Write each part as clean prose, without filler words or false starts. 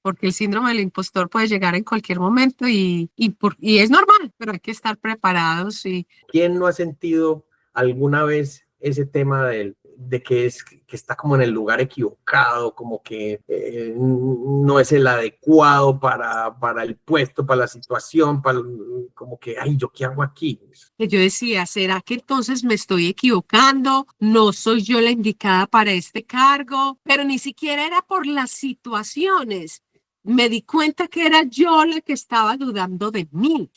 porque el síndrome del impostor puede llegar en cualquier momento y es normal, pero hay que estar preparados y ¿Quién no ha sentido alguna vez ese tema de que que está como en el lugar equivocado, como que no es el adecuado para el puesto, para la situación, como que, ay, ¿yo qué hago aquí? que yo decía, ¿será que entonces me estoy equivocando? ¿No soy yo la indicada para este cargo? Pero ni siquiera era por las situaciones. Me di cuenta que era yo la que estaba dudando de mí.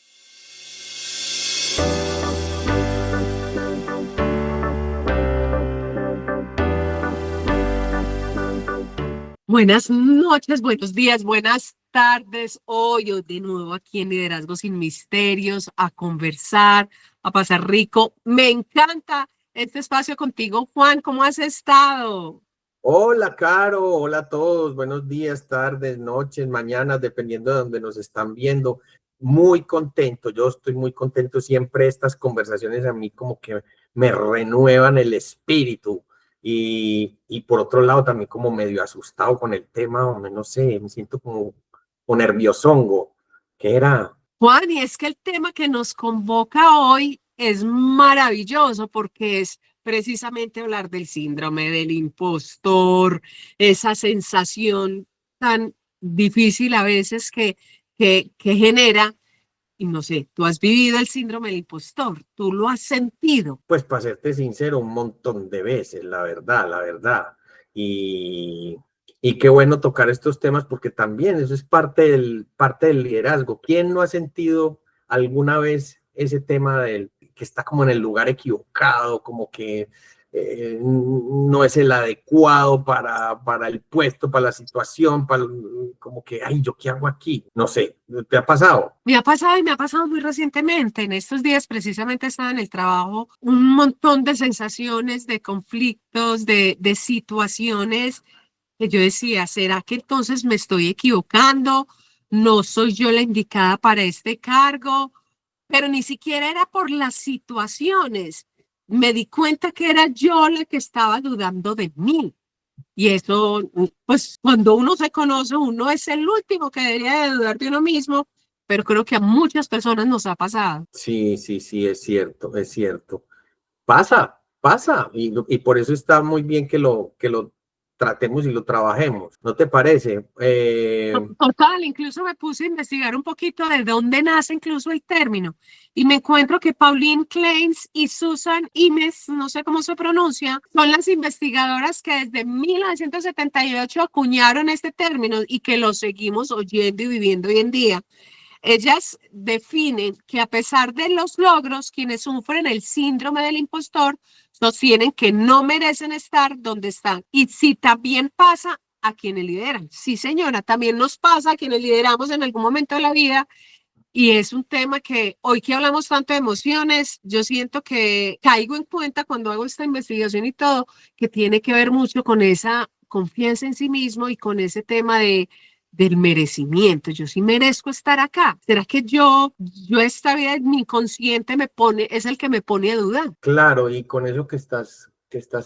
Buenas noches, buenos días, buenas tardes. Hoy de nuevo aquí en Liderazgo sin Misterios, a conversar, a pasar rico. Me encanta este espacio contigo, Juan. ¿Cómo has estado? Hola, Caro, hola a todos, buenos días, tardes, noches, mañanas, dependiendo de donde nos están viendo. Muy contento, yo estoy muy contento. Siempre estas conversaciones a mí como que me renuevan el espíritu y por otro lado también como medio asustado con el tema, o no sé, me siento como nerviosongo. ¿Qué era? Juan, y es que el tema que nos convoca hoy es maravilloso porque es precisamente hablar del síndrome del impostor, esa sensación tan difícil a veces que genera. Y no sé, tú has vivido el síndrome del impostor, tú lo has sentido. Pues para serte sincero, un montón de veces, la verdad, la verdad. Y, y qué bueno tocar estos temas porque también eso es parte del liderazgo. ¿Quién no ha sentido alguna vez ese tema del que está como en el lugar equivocado, como que no es el adecuado para el puesto, para la situación, como que, ay, ¿yo qué hago aquí? No sé, ¿te ha pasado? Me ha pasado y me ha pasado muy recientemente. En estos días precisamente estaba en el trabajo un montón de sensaciones, de conflictos, de situaciones que yo decía, ¿será que entonces me estoy equivocando? ¿No soy yo la indicada para este cargo? Pero ni siquiera era por las situaciones. Me di cuenta que era yo la que estaba dudando de mí. Y eso, pues cuando uno se conoce, uno es el último que debería de dudar de uno mismo, pero creo que a muchas personas nos ha pasado. Sí, sí, sí, es cierto, es cierto. Pasa, pasa, y por eso está muy bien que lo tratemos y lo trabajemos, ¿no te parece? Total, incluso me puse a investigar un poquito de dónde nace incluso el término y me encuentro que Pauline Kleins y Susan Imes, no sé cómo se pronuncia, son las investigadoras que desde 1978 acuñaron este término y que lo seguimos oyendo y viviendo hoy en día. Ellas definen que a pesar de los logros, quienes sufren el síndrome del impostor sostienen que no merecen estar donde están. Y si también pasa a quienes lideran. Sí, señora, también nos pasa a quienes lideramos en algún momento de la vida. Y es un tema que hoy que hablamos tanto de emociones, yo siento que caigo en cuenta cuando hago esta investigación y todo, que tiene que ver mucho con esa confianza en sí mismo y con ese tema del merecimiento. Yo sí merezco estar acá. ¿Será que yo esta vida en mi inconsciente es el que me pone a dudar? Claro, y con eso que estás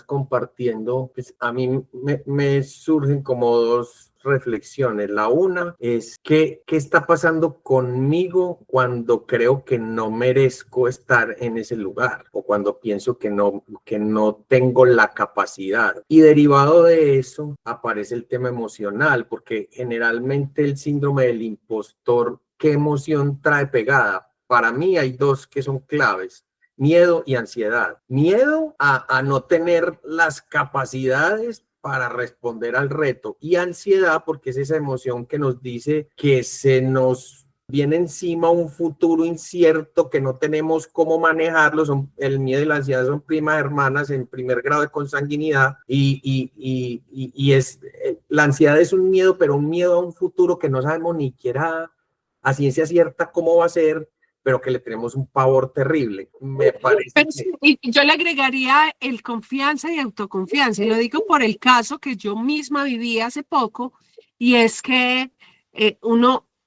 compartiendo, pues a mí me surgen como dos reflexiones. La una es ¿qué está pasando conmigo cuando creo que no merezco estar en ese lugar o cuando pienso que no tengo la capacidad? Y derivado de eso aparece el tema emocional, porque generalmente el síndrome del impostor, ¿qué emoción trae pegada? Para mí hay dos que son claves: miedo y ansiedad. Miedo a no tener las capacidades para responder al reto, y ansiedad porque es esa emoción que nos dice que se nos viene encima un futuro incierto que no tenemos cómo manejarlo. El miedo y la ansiedad son primas hermanas en primer grado de consanguinidad la ansiedad es un miedo, pero un miedo a un futuro que no sabemos ni siquiera a ciencia cierta cómo va a ser, pero que le tenemos un pavor terrible. Me parece Pero sí, que y yo le agregaría el confianza y autoconfianza. Y lo digo por el caso que yo misma viví hace poco, y es que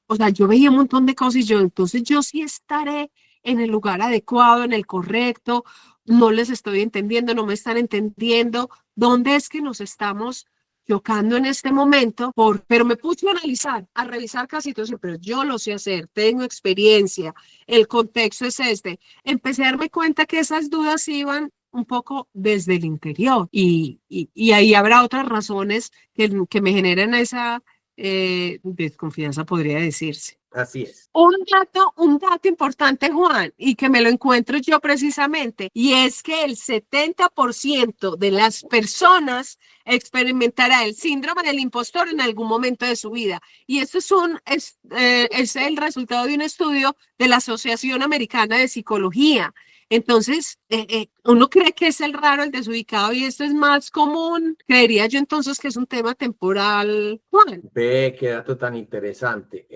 o sea, yo veía un montón de cosas y entonces yo sí estaré en el lugar adecuado, en el correcto, no les estoy entendiendo, no me están entendiendo. ¿Dónde es que nos estamos chocando en este momento, pero me puse a analizar, a revisar casi todo, pero yo lo sé hacer, tengo experiencia, el contexto es este. Empecé a darme cuenta que esas dudas iban un poco desde el interior y ahí habrá otras razones que me generan esa desconfianza, podría decirse. Así es. Un dato importante, Juan, y que me lo encuentro yo precisamente, y es que el 70% de las personas experimentará el síndrome del impostor en algún momento de su vida. Y esto es el resultado de un estudio de la Asociación Americana de Psicología. Entonces, uno cree que es el raro, el desubicado, y esto es más común. Creería yo entonces que es un tema temporal, Juan. Ve, qué dato tan interesante.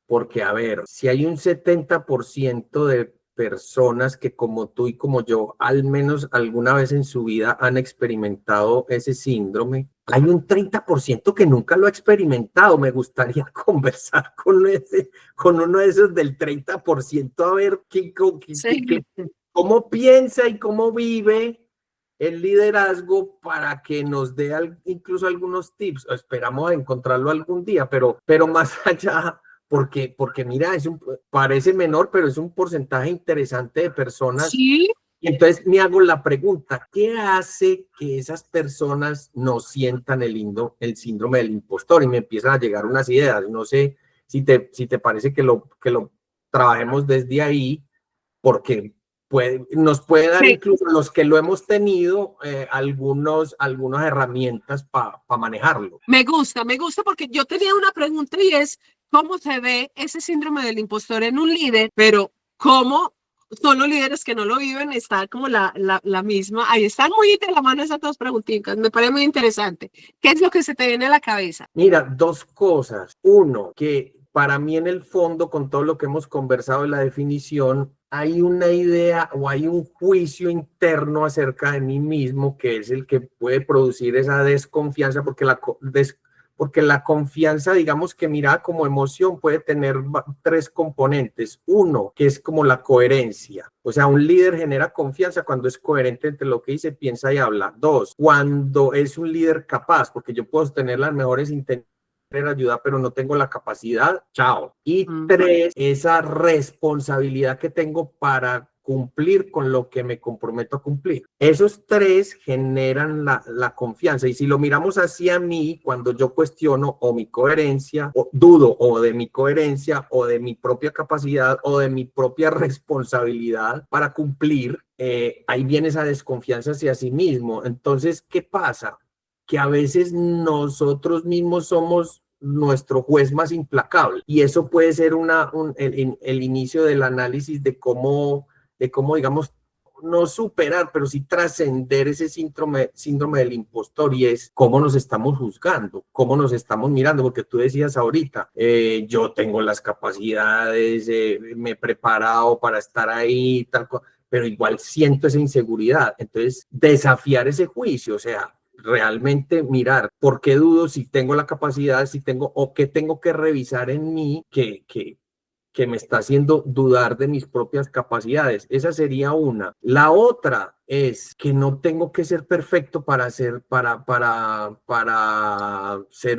Porque, a ver, si hay un 70% de personas que como tú y como yo, al menos alguna vez en su vida han experimentado ese síndrome, hay un 30% que nunca lo ha experimentado. Me gustaría conversar con uno de esos del 30%, a ver Sí. cómo piensa y cómo vive el liderazgo para que nos dé incluso algunos tips. Esperamos encontrarlo algún día, pero más allá, porque mira, parece menor, pero es un porcentaje interesante de personas. Sí. Y entonces me hago la pregunta, ¿qué hace que esas personas no sientan el síndrome del impostor? Y me empiezan a llegar unas ideas. No sé si te parece que lo trabajemos desde ahí, porque nos puede dar Sí. incluso los que lo hemos tenido algunas herramientas para manejarlo. Me gusta porque yo tenía una pregunta y es, ¿cómo se ve ese síndrome del impostor en un líder? Pero ¿cómo son los líderes que no lo viven? Está como la misma, ahí están muy de la mano esas dos preguntitas, me parece muy interesante. ¿Qué es lo que se te viene a la cabeza? Mira, dos cosas. Uno, que para mí en el fondo, con todo lo que hemos conversado en la definición, hay una idea o hay un juicio interno acerca de mí mismo que es el que puede producir esa desconfianza, porque la confianza, digamos que mira como emoción, puede tener tres componentes. Uno, que es como la coherencia. O sea, un líder genera confianza cuando es coherente entre lo que dice, piensa y habla. Dos, cuando es un líder capaz, porque yo puedo tener las mejores intenciones de ayuda, pero no tengo la capacidad, chao. Y tres, esa responsabilidad que tengo para cumplir con lo que me comprometo a cumplir. Esos tres generan la confianza. Y si lo miramos hacia mí, cuando yo cuestiono o mi coherencia, o dudo o de mi coherencia, o de mi propia capacidad, o de mi propia responsabilidad para cumplir, ahí viene esa desconfianza hacia sí mismo. Entonces, ¿qué pasa? Que a veces nosotros mismos somos nuestro juez más implacable y eso puede ser el inicio del análisis de cómo, digamos, no superar, pero sí trascender ese síndrome del impostor, y es cómo nos estamos juzgando, cómo nos estamos mirando, porque tú decías ahorita, yo tengo las capacidades, me he preparado para estar ahí, tal cosa, pero igual siento esa inseguridad. Entonces, desafiar ese juicio, o sea, realmente mirar por qué dudo, si tengo la capacidad, si tengo o qué tengo que revisar en mí que me está haciendo dudar de mis propias capacidades. Esa sería una. La otra es que no tengo que ser perfecto para ser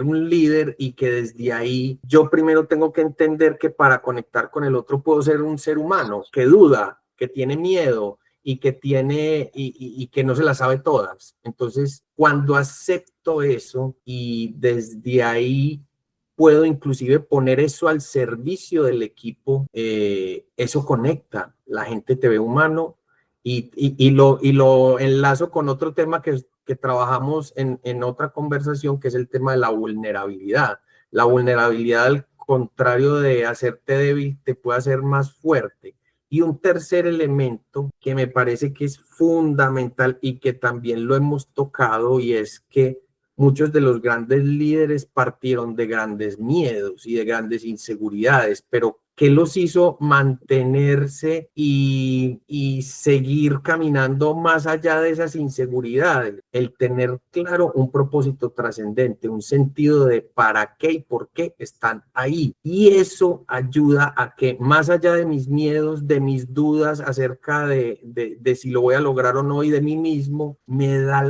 un líder, y que desde ahí yo primero tengo que entender que para conectar con el otro puedo ser un ser humano que duda, que tiene miedo y que no se las sabe todas. Entonces, cuando acepto eso y desde ahí puedo inclusive poner eso al servicio del equipo, eso conecta, la gente te ve humano, y lo enlazo con otro tema que trabajamos en otra conversación, que es el tema de la vulnerabilidad. La vulnerabilidad, al contrario de hacerte débil, te puede hacer más fuerte. Y un tercer elemento que me parece que es fundamental y que también lo hemos tocado, y es que muchos de los grandes líderes partieron de grandes miedos y de grandes inseguridades, pero ¿qué los hizo mantenerse y seguir caminando más allá de esas inseguridades? El tener claro un propósito trascendente, un sentido de para qué y por qué están ahí. Y eso ayuda a que más allá de mis miedos, de mis dudas acerca de si lo voy a lograr o no y de mí mismo, me da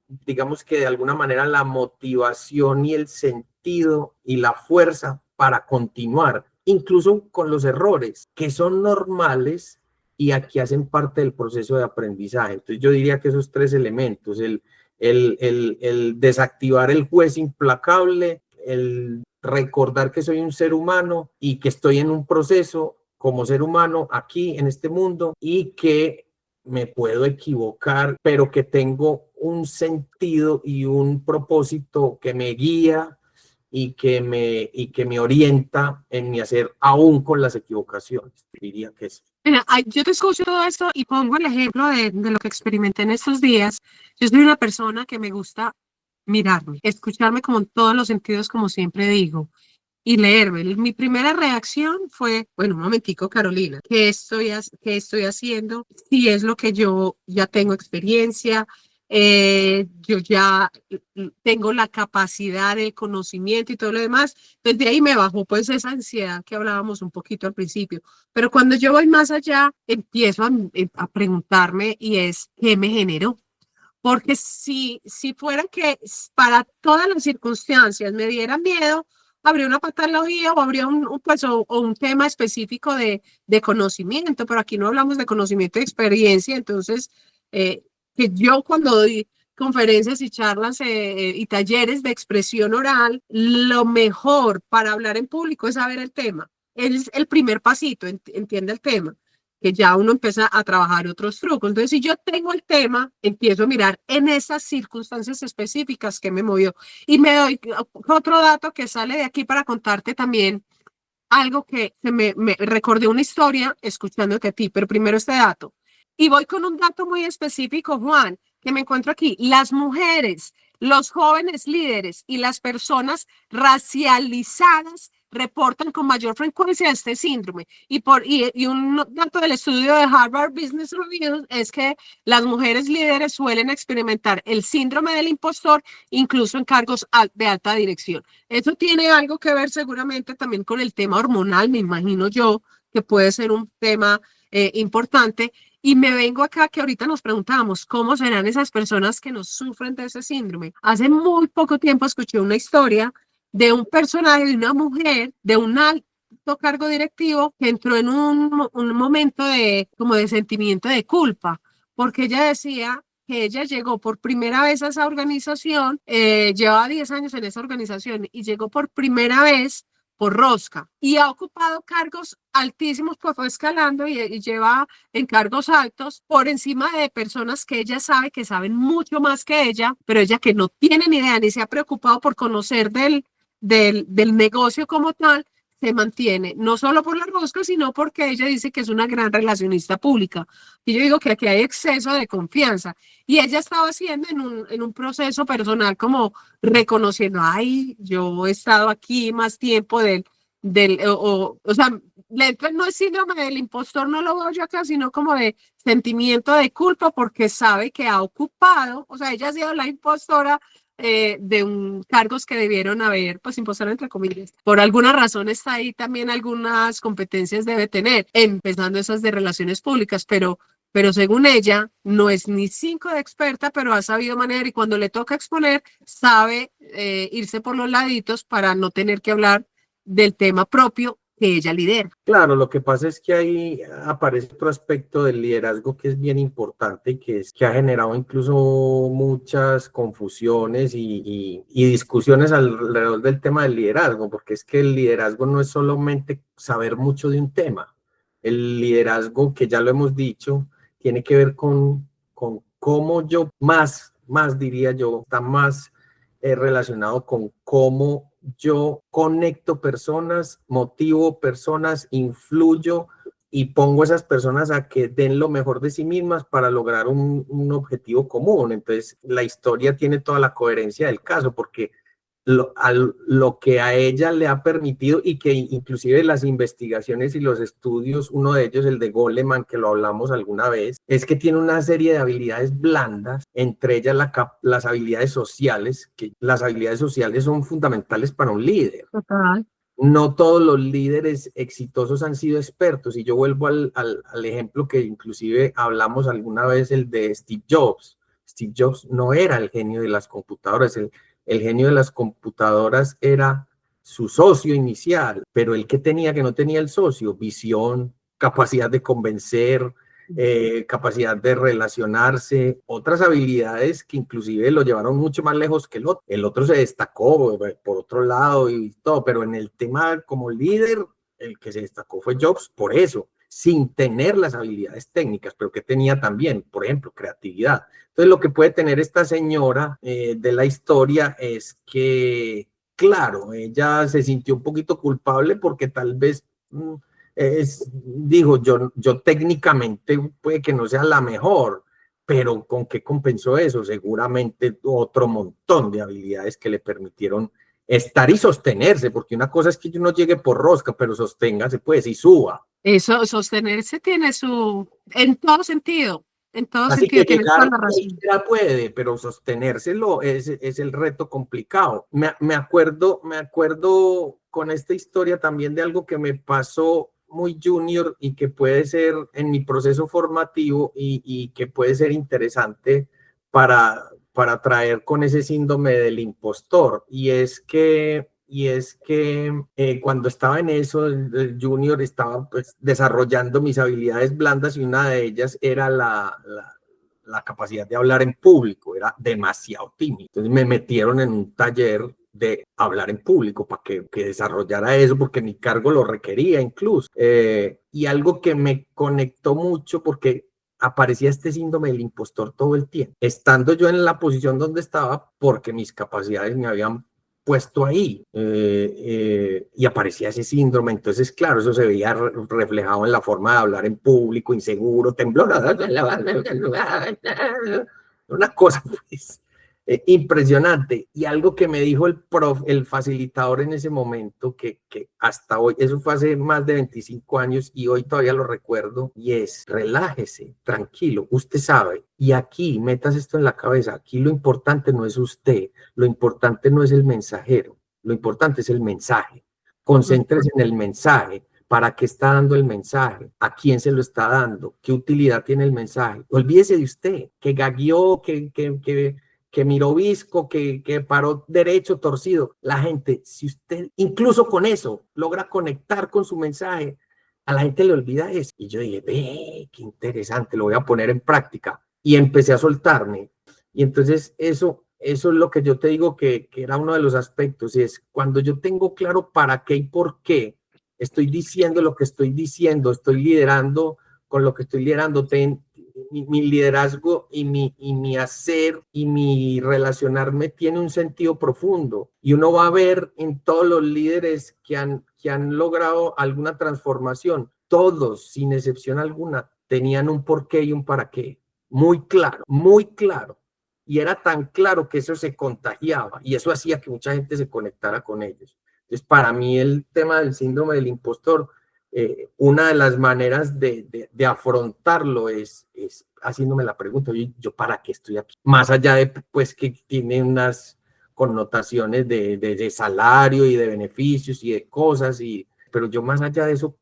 digamos que de alguna manera la motivación y el sentido y la fuerza para continuar, incluso con los errores, que son normales y aquí hacen parte del proceso de aprendizaje. Entonces yo diría que esos tres elementos, el desactivar el juez implacable, el recordar que soy un ser humano y que estoy en un proceso como ser humano aquí en este mundo y que me puedo equivocar, pero que tengo un sentido y un propósito que me guía y que me orienta en mi hacer aún con las equivocaciones. Diría que es. Mira, yo te escucho todo esto y pongo el ejemplo de lo que experimenté en estos días. Yo soy una persona que me gusta mirarme, escucharme como en todos los sentidos, como siempre digo, y leerme. Mi primera reacción fue, bueno, un momentico, Carolina, qué estoy haciendo? Si es lo que yo ya tengo experiencia, yo ya tengo la capacidad, el conocimiento y todo lo demás. Desde ahí me bajó pues esa ansiedad que hablábamos un poquito al principio. Pero cuando yo voy más allá, empiezo a preguntarme y es, ¿qué me generó? Porque si fuera que para todas las circunstancias me diera miedo, habría una patología o habría pues, o un tema específico de conocimiento, pero aquí no hablamos de conocimiento y experiencia, entonces, que yo cuando doy conferencias y charlas y talleres de expresión oral, lo mejor para hablar en público es saber el tema. Es el primer pasito, entiende el tema, que ya uno empieza a trabajar otros trucos. Entonces, si yo tengo el tema, empiezo a mirar en esas circunstancias específicas que me movió. Y me doy otro dato que sale de aquí para contarte también algo que me recordé una historia escuchándote a ti, pero primero este dato. Y voy con un dato muy específico, Juan, que me encuentro aquí. Las mujeres, los jóvenes líderes y las personas racializadas reportan con mayor frecuencia este síndrome. Y un dato del estudio de Harvard Business Review es que las mujeres líderes suelen experimentar el síndrome del impostor incluso en cargos de alta dirección. Eso tiene algo que ver seguramente también con el tema hormonal, me imagino yo, que puede ser un tema importante. Y me vengo acá que ahorita nos preguntábamos cómo serán esas personas que nos sufren de ese síndrome. Hace muy poco tiempo escuché una historia de un personaje, de una mujer, de un alto cargo directivo que entró en un momento como de sentimiento de culpa, porque ella decía que ella llegó por primera vez a esa organización, llevaba 10 años en esa organización y llegó por primera vez por rosca y ha ocupado cargos altísimos, pues fue escalando y lleva en cargos altos por encima de personas que ella sabe que saben mucho más que ella, pero ella que no tiene ni idea ni se ha preocupado por conocer del negocio como tal, se mantiene, no solo por la rosca, sino porque ella dice que es una gran relacionista pública. Y yo digo que aquí hay exceso de confianza. Y ella estaba haciendo en un proceso personal como reconociendo, ay, yo he estado aquí más tiempo o sea, no es síndrome del impostor, no lo veo yo acá, sino como de sentimiento de culpa porque sabe que ha ocupado, o sea, ella ha sido la impostora cargos que debieron haber, pues impostor entre comillas. Por alguna razón está ahí también algunas competencias debe tener, empezando esas de relaciones públicas, pero según ella, no es ni 5 de experta, pero ha sabido manejar y cuando le toca exponer, sabe irse por los laditos para no tener que hablar del tema propio que ella lidera. Claro, lo que pasa es que ahí aparece otro aspecto del liderazgo que es bien importante y que ha generado incluso muchas confusiones y discusiones alrededor del tema del liderazgo, porque es que el liderazgo no es solamente saber mucho de un tema. El liderazgo, que ya lo hemos dicho, tiene que ver con cómo yo, más diría yo, está más relacionado con cómo yo conecto personas, motivo personas, influyo y pongo a esas personas a que den lo mejor de sí mismas para lograr un objetivo común. Entonces, la historia tiene toda la coherencia del caso, porque lo que a ella le ha permitido y que inclusive las investigaciones y los estudios, uno de ellos, el de Goleman, que lo hablamos alguna vez, es que tiene una serie de habilidades blandas, entre ellas las habilidades sociales, que las habilidades sociales son fundamentales para un líder. Total. No todos los líderes exitosos han sido expertos, y yo vuelvo al ejemplo que inclusive hablamos alguna vez, el de Steve Jobs. Steve Jobs no era el genio de las computadoras, el genio de las computadoras era su socio inicial, pero el que tenía que no tenía el socio, visión, capacidad de convencer, capacidad de relacionarse, otras habilidades que inclusive lo llevaron mucho más lejos que el otro. El otro se destacó por otro lado y todo, pero en el tema como líder, el que se destacó fue Jobs por eso, sin tener las habilidades técnicas, pero que tenía también, por ejemplo, creatividad. Entonces, lo que puede tener esta señora de la historia es que, claro, ella se sintió un poquito culpable porque tal vez dijo, yo técnicamente puede que no sea la mejor, pero ¿con qué compensó eso? Seguramente otro montón de habilidades que le permitieron estar y sostenerse, porque una cosa es que yo no llegue por rosca, pero sosténgase pues y suba. Eso, sostenerse tiene en todo Así que sentido, tienes toda llegar la razón. cualquiera puede, pero sostenérselo es el reto complicado. Me acuerdo con esta historia también de algo que me pasó muy junior y que puede ser en mi proceso formativo y que puede ser interesante para traer con ese síndrome del impostor. Y es que cuando estaba en eso, el junior estaba pues, desarrollando mis habilidades blandas y una de ellas era la capacidad de hablar en público, era demasiado tímido. Entonces me metieron en un taller de hablar en público para que desarrollara eso, porque mi cargo lo requería incluso. Y algo que me conectó mucho porque aparecía este síndrome del impostor todo el tiempo, estando yo en la posición donde estaba, porque mis capacidades me habían puesto ahí y aparecía ese síndrome. Entonces, claro, eso se veía reflejado en la forma de hablar en público, inseguro, temblor, una cosa pues, impresionante. Y algo que me dijo el facilitador en ese momento, que hasta hoy, eso fue hace más de 25 años y hoy todavía lo recuerdo, y es, relájese, tranquilo, usted sabe, y aquí, metas esto en la cabeza, aquí lo importante no es usted, lo importante no es el mensajero, lo importante es el mensaje. Concéntrese en el mensaje. ¿Para qué está dando el mensaje? ¿A quién se lo está dando? ¿Qué utilidad tiene el mensaje? Olvídese de usted, que gagueó, que miró visco, que paró derecho, torcido. La gente, si usted incluso con eso logra conectar con su mensaje, a la gente le olvida eso. Y yo dije, ve, qué interesante, lo voy a poner en práctica. Y empecé a soltarme. Y entonces eso es lo que yo te digo que era uno de los aspectos, y es cuando yo tengo claro para qué y por qué estoy diciendo lo que estoy diciendo, estoy liderando con lo que estoy liderando, mi liderazgo y mi hacer y mi relacionarme tiene un sentido profundo. Y uno va a ver en todos los líderes que han logrado alguna transformación, todos, sin excepción alguna, tenían un porqué y un para qué. Muy claro, muy claro. Y era tan claro que eso se contagiaba y eso hacía que mucha gente se conectara con ellos. Entonces, para mí el tema del síndrome del impostor, una de las maneras de afrontarlo es haciéndome la pregunta, ¿yo para qué estoy aquí? Más allá de pues que tiene unas connotaciones de salario y de beneficios y de cosas, pero yo más allá de eso,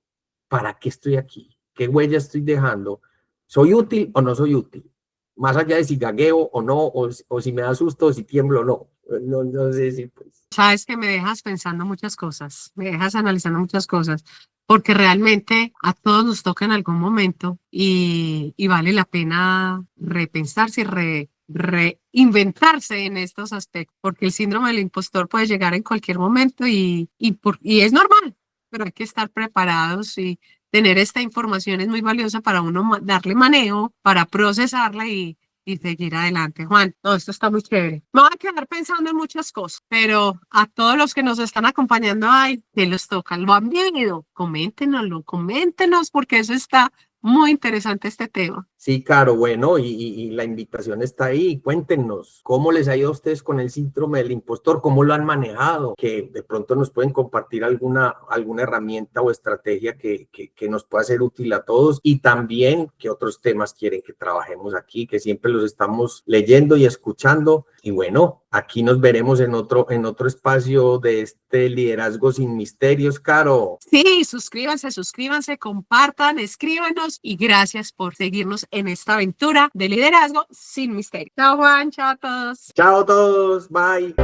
¿para qué estoy aquí? ¿Qué huella estoy dejando? ¿Soy útil o no soy útil? Más allá de si gagueo o no, o si me da susto, o si tiemblo o no. No sé si pues. Sabes que me dejas pensando muchas cosas, me dejas analizando muchas cosas, porque realmente a todos nos toca en algún momento y vale la pena repensarse y reinventarse en estos aspectos, porque el síndrome del impostor puede llegar en cualquier momento y es normal, pero hay que estar preparados y tener esta información es muy valiosa para uno darle manejo, para procesarla y seguir adelante. Juan, no, esto está muy chévere. Me voy a quedar pensando en muchas cosas, pero a todos los que nos están acompañando, ay, que los toca, lo han vivido, coméntenos, porque eso está muy interesante este tema. Sí, Caro, bueno, y la invitación está ahí. Cuéntenos cómo les ha ido a ustedes con el síndrome del impostor, cómo lo han manejado, que de pronto nos pueden compartir alguna herramienta o estrategia que nos pueda ser útil a todos, y también qué otros temas quieren que trabajemos aquí, que siempre los estamos leyendo y escuchando. Y bueno, aquí nos veremos en otro espacio de este liderazgo sin misterios, Caro. Sí, suscríbanse, compartan, escríbanos y gracias por seguirnos en esta aventura de liderazgo sin misterio. Chao Juan, chao a todos. Chao a todos, bye.